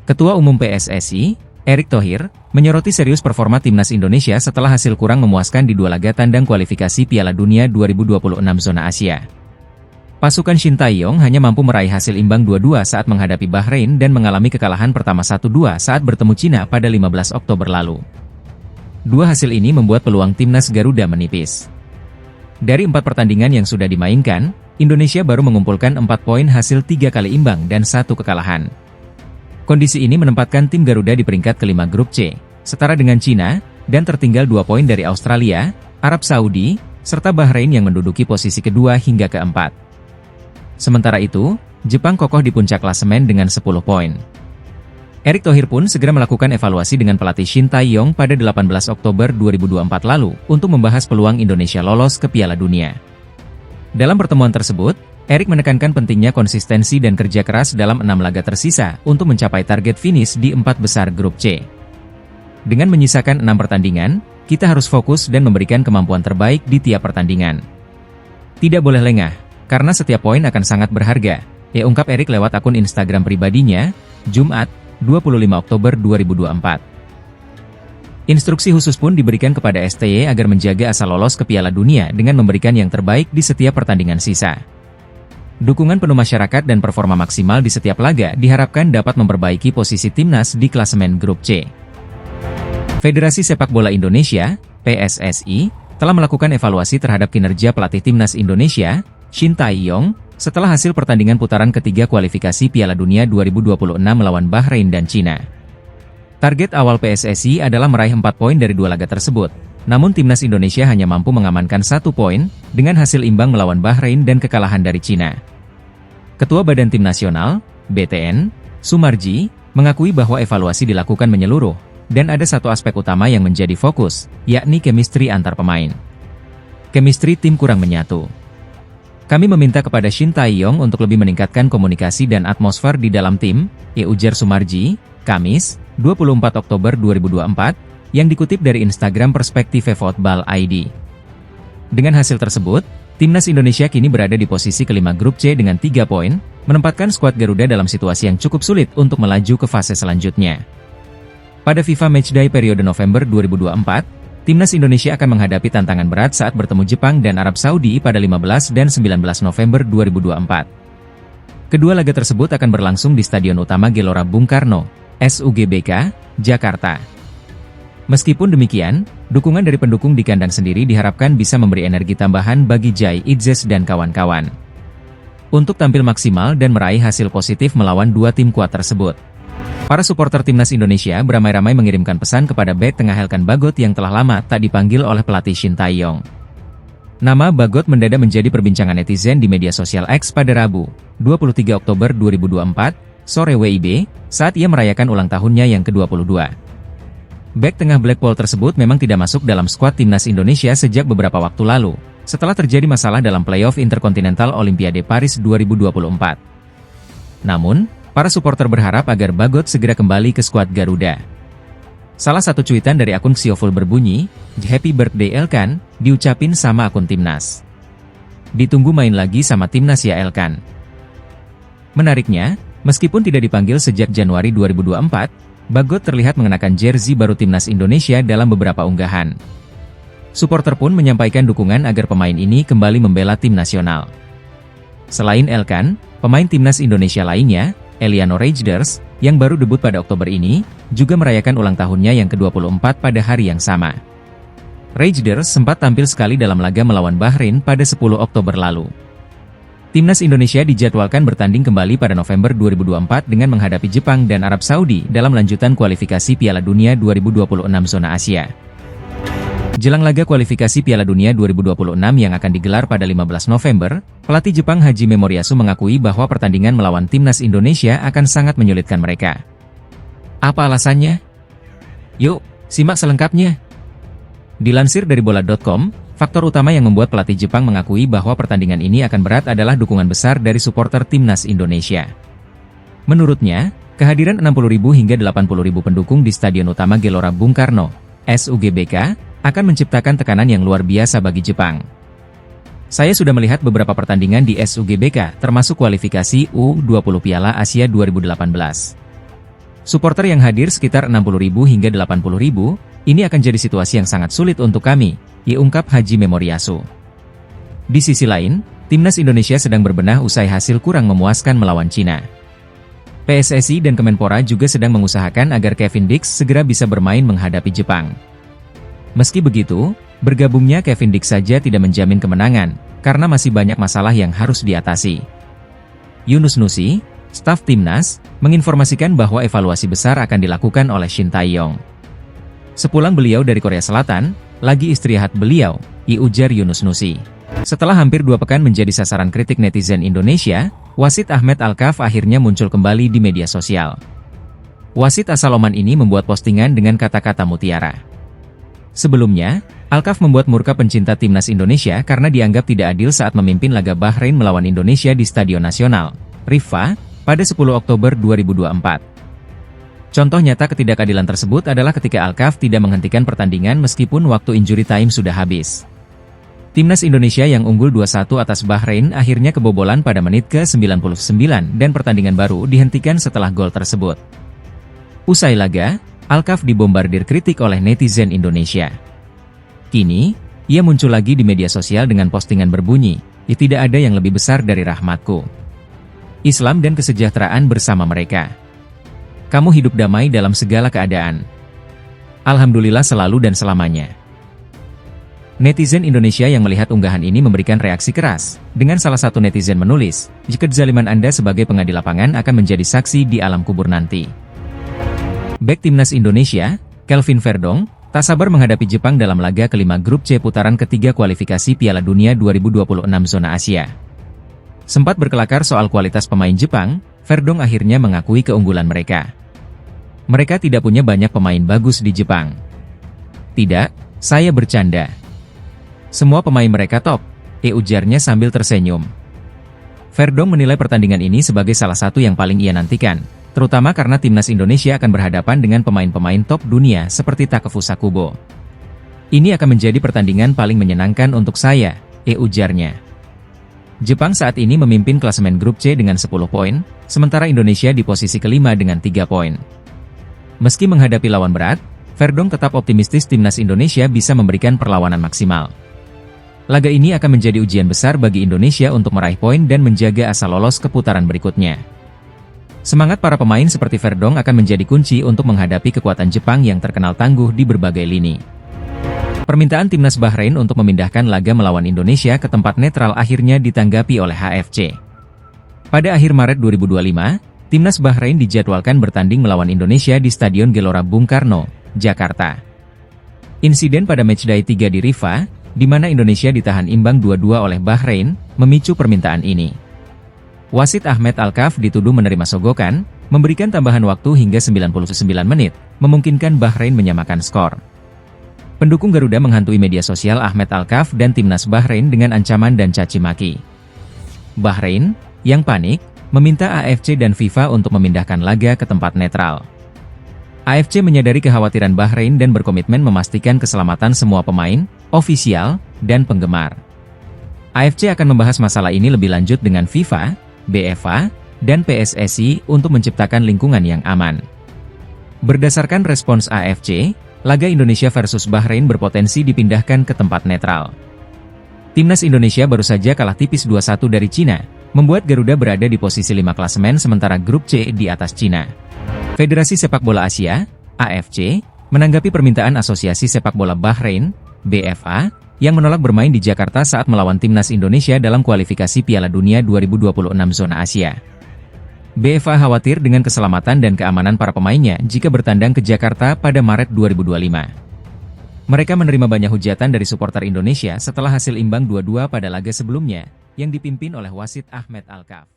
Ketua Umum PSSI, Erick Thohir, menyoroti serius performa timnas Indonesia setelah hasil kurang memuaskan di dua laga tandang kualifikasi Piala Dunia 2026 zona Asia. Pasukan Shin Tae-yong hanya mampu meraih hasil imbang 2-2 saat menghadapi Bahrain dan mengalami kekalahan pertama 1-2 saat bertemu Cina pada 15 Oktober lalu. Dua hasil ini membuat peluang timnas Garuda menipis. Dari 4 pertandingan yang sudah dimainkan, Indonesia baru mengumpulkan 4 poin hasil 3 kali imbang dan 1 kekalahan. Kondisi ini menempatkan tim Garuda di peringkat kelima grup C, setara dengan Cina, dan tertinggal 2 poin dari Australia, Arab Saudi, serta Bahrain yang menduduki posisi kedua hingga keempat. Sementara itu, Jepang kokoh di puncak klasemen dengan 10 poin. Erick Thohir pun segera melakukan evaluasi dengan pelatih Shin Tae-yong pada 18 Oktober 2024 lalu untuk membahas peluang Indonesia lolos ke Piala Dunia. Dalam pertemuan tersebut, Erick menekankan pentingnya konsistensi dan kerja keras dalam 6 laga tersisa untuk mencapai target finish di 4 besar grup C. Dengan menyisakan 6 pertandingan, kita harus fokus dan memberikan kemampuan terbaik di tiap pertandingan. Tidak boleh lengah, karena setiap poin akan sangat berharga, ungkap Erick lewat akun Instagram pribadinya, Jumat, 25 Oktober 2024. Instruksi khusus pun diberikan kepada STY agar menjaga asa lolos ke Piala Dunia dengan memberikan yang terbaik di setiap pertandingan sisa. Dukungan penuh masyarakat dan performa maksimal di setiap laga diharapkan dapat memperbaiki posisi timnas di klasemen grup C. Federasi Sepak Bola Indonesia, PSSI, telah melakukan evaluasi terhadap kinerja pelatih timnas Indonesia, Shin Tae-yong, setelah hasil pertandingan putaran ketiga kualifikasi Piala Dunia 2026 melawan Bahrain dan Cina. Target awal PSSI adalah meraih 4 poin dari 2 laga tersebut, namun timnas Indonesia hanya mampu mengamankan 1 poin, dengan hasil imbang melawan Bahrain dan kekalahan dari Cina. Ketua Badan Tim Nasional, BTN, Sumarji, mengakui bahwa evaluasi dilakukan menyeluruh, dan ada satu aspek utama yang menjadi fokus, yakni chemistry antar pemain. Chemistry tim kurang menyatu. Kami meminta kepada Shin Tae-yong untuk lebih meningkatkan komunikasi dan atmosfer di dalam tim, ujar Sumarji, Kamis, 24 Oktober 2024, yang dikutip dari Instagram Perspektif Football ID. Dengan hasil tersebut, timnas Indonesia kini berada di posisi kelima grup C dengan 3 poin, menempatkan skuad Garuda dalam situasi yang cukup sulit untuk melaju ke fase selanjutnya. Pada FIFA Matchday periode November 2024, timnas Indonesia akan menghadapi tantangan berat saat bertemu Jepang dan Arab Saudi pada 15 dan 19 November 2024. Kedua laga tersebut akan berlangsung di Stadion Utama Gelora Bung Karno, SUGBK, Jakarta. Meskipun demikian, dukungan dari pendukung di kandang sendiri diharapkan bisa memberi energi tambahan bagi Jai Idzes dan kawan-kawan untuk tampil maksimal dan meraih hasil positif melawan 2 tim kuat tersebut. Para supporter timnas Indonesia beramai-ramai mengirimkan pesan kepada bek tengah Elkan Bagot yang telah lama tak dipanggil oleh pelatih Shin Tae-yong. Nama Bagot mendadak menjadi perbincangan netizen di media sosial X pada Rabu, 23 Oktober 2024, sore WIB, saat ia merayakan ulang tahunnya yang ke-22. Bek tengah Blackpool tersebut memang tidak masuk dalam skuad timnas Indonesia sejak beberapa waktu lalu, setelah terjadi masalah dalam playoff Interkontinental Olimpiade Paris 2024. Namun, para supporter berharap agar Bagot segera kembali ke skuad Garuda. Salah satu cuitan dari akun Xioful berbunyi, "Happy birthday Elkan," diucapin sama akun timnas. "Ditunggu main lagi sama timnas ya Elkan." Menariknya, meskipun tidak dipanggil sejak Januari 2024, Bagot terlihat mengenakan jersey baru timnas Indonesia dalam beberapa unggahan. Supporter pun menyampaikan dukungan agar pemain ini kembali membela tim nasional. Selain Elkan, pemain timnas Indonesia lainnya, Eliano Rejders, yang baru debut pada Oktober ini, juga merayakan ulang tahunnya yang ke-24 pada hari yang sama. Rejders sempat tampil sekali dalam laga melawan Bahrain pada 10 Oktober lalu. Timnas Indonesia dijadwalkan bertanding kembali pada November 2024 dengan menghadapi Jepang dan Arab Saudi dalam lanjutan kualifikasi Piala Dunia 2026 zona Asia. Jelang laga kualifikasi Piala Dunia 2026 yang akan digelar pada 15 November, pelatih Jepang Hajime Moriyasu mengakui bahwa pertandingan melawan timnas Indonesia akan sangat menyulitkan mereka. Apa alasannya? Yuk, simak selengkapnya. Dilansir dari bola.com, faktor utama yang membuat pelatih Jepang mengakui bahwa pertandingan ini akan berat adalah dukungan besar dari supporter timnas Indonesia. Menurutnya, kehadiran 60.000 hingga 80.000 pendukung di Stadion Utama Gelora Bung Karno, SUGBK, akan menciptakan tekanan yang luar biasa bagi Jepang. Saya sudah melihat beberapa pertandingan di SUGBK, termasuk kualifikasi U20 Piala Asia 2018. Supporter yang hadir sekitar 60.000 hingga 80.000, ini akan jadi situasi yang sangat sulit untuk kami, ungkap Haji Memoriasu. Di sisi lain, Timnas Indonesia sedang berbenah usai hasil kurang memuaskan melawan Cina. PSSI dan Kemenpora juga sedang mengusahakan agar Kevin Dix segera bisa bermain menghadapi Jepang. Meski begitu, bergabungnya Kevin Dix saja tidak menjamin kemenangan, karena masih banyak masalah yang harus diatasi. Yunus Nusi, staf Timnas, menginformasikan bahwa evaluasi besar akan dilakukan oleh Shin Tae-yong. Sepulang beliau dari Korea Selatan, lagi istirahat beliau, ujar Yunus Nusi. Setelah hampir 2 pekan menjadi sasaran kritik netizen Indonesia, wasit Ahmed Alkaf akhirnya muncul kembali di media sosial. Wasit asal Oman ini membuat postingan dengan kata-kata mutiara. Sebelumnya, Alkaf membuat murka pencinta Timnas Indonesia karena dianggap tidak adil saat memimpin laga Bahrain melawan Indonesia di Stadion Nasional, Riffa, pada 10 Oktober 2024. Contoh nyata ketidakadilan tersebut adalah ketika Alkaf tidak menghentikan pertandingan meskipun waktu injury time sudah habis. Timnas Indonesia yang unggul 2-1 atas Bahrain akhirnya kebobolan pada menit ke-99 dan pertandingan baru dihentikan setelah gol tersebut. Usai laga, Alkaf dibombardir kritik oleh netizen Indonesia. Kini, ia muncul lagi di media sosial dengan postingan berbunyi, "Tidak ada yang lebih besar dari rahmatku. Islam dan kesejahteraan bersama mereka. Kamu hidup damai dalam segala keadaan. Alhamdulillah selalu dan selamanya." Netizen Indonesia yang melihat unggahan ini memberikan reaksi keras, dengan salah satu netizen menulis, "Jika kezaliman Anda sebagai pengadil lapangan akan menjadi saksi di alam kubur nanti." Bek Timnas Indonesia, Kelvin Verdong, tak sabar menghadapi Jepang dalam laga kelima grup C putaran ketiga kualifikasi Piala Dunia 2026 zona Asia. Sempat berkelakar soal kualitas pemain Jepang, Verdong akhirnya mengakui keunggulan mereka. Mereka tidak punya banyak pemain bagus di Jepang. "Tidak, saya bercanda. Semua pemain mereka top," ujarnya sambil tersenyum. Verdong menilai pertandingan ini sebagai salah satu yang paling ia nantikan, terutama karena Timnas Indonesia akan berhadapan dengan pemain-pemain top dunia seperti Takefusa Kubo. "Ini akan menjadi pertandingan paling menyenangkan untuk saya," ujarnya. Jepang saat ini memimpin klasemen grup C dengan 10 poin, sementara Indonesia di posisi kelima dengan 3 poin. Meski menghadapi lawan berat, Verdong tetap optimistis Timnas Indonesia bisa memberikan perlawanan maksimal. Laga ini akan menjadi ujian besar bagi Indonesia untuk meraih poin dan menjaga asa lolos ke putaran berikutnya. Semangat para pemain seperti Verdong akan menjadi kunci untuk menghadapi kekuatan Jepang yang terkenal tangguh di berbagai lini. Permintaan Timnas Bahrain untuk memindahkan laga melawan Indonesia ke tempat netral akhirnya ditanggapi oleh HFC. Pada akhir Maret 2025, Timnas Bahrain dijadwalkan bertanding melawan Indonesia di Stadion Gelora Bung Karno, Jakarta. Insiden pada matchday 3 di Riffa, di mana Indonesia ditahan imbang 2-2 oleh Bahrain, memicu permintaan ini. Wasit Ahmed Alkaf dituduh menerima sogokan, memberikan tambahan waktu hingga 99 menit, memungkinkan Bahrain menyamakan skor. Pendukung Garuda menghantui media sosial Ahmed Alkaf dan Timnas Bahrain dengan ancaman dan caci maki. Bahrain, yang panik, meminta AFC dan FIFA untuk memindahkan laga ke tempat netral. AFC menyadari kekhawatiran Bahrain dan berkomitmen memastikan keselamatan semua pemain, ofisial, dan penggemar. AFC akan membahas masalah ini lebih lanjut dengan FIFA, BFA, dan PSSI untuk menciptakan lingkungan yang aman. Berdasarkan respons AFC, laga Indonesia versus Bahrain berpotensi dipindahkan ke tempat netral. Timnas Indonesia baru saja kalah tipis 2-1 dari Cina, membuat Garuda berada di posisi 5 klasemen sementara grup C di atas Cina. Federasi Sepak Bola Asia, AFC, menanggapi permintaan Asosiasi Sepak Bola Bahrain, BFA, yang menolak bermain di Jakarta saat melawan Timnas Indonesia dalam kualifikasi Piala Dunia 2026 zona Asia. BFA khawatir dengan keselamatan dan keamanan para pemainnya jika bertandang ke Jakarta pada Maret 2025. Mereka menerima banyak hujatan dari supporter Indonesia setelah hasil imbang 2-2 pada laga sebelumnya, yang dipimpin oleh wasit Ahmed Alkaf.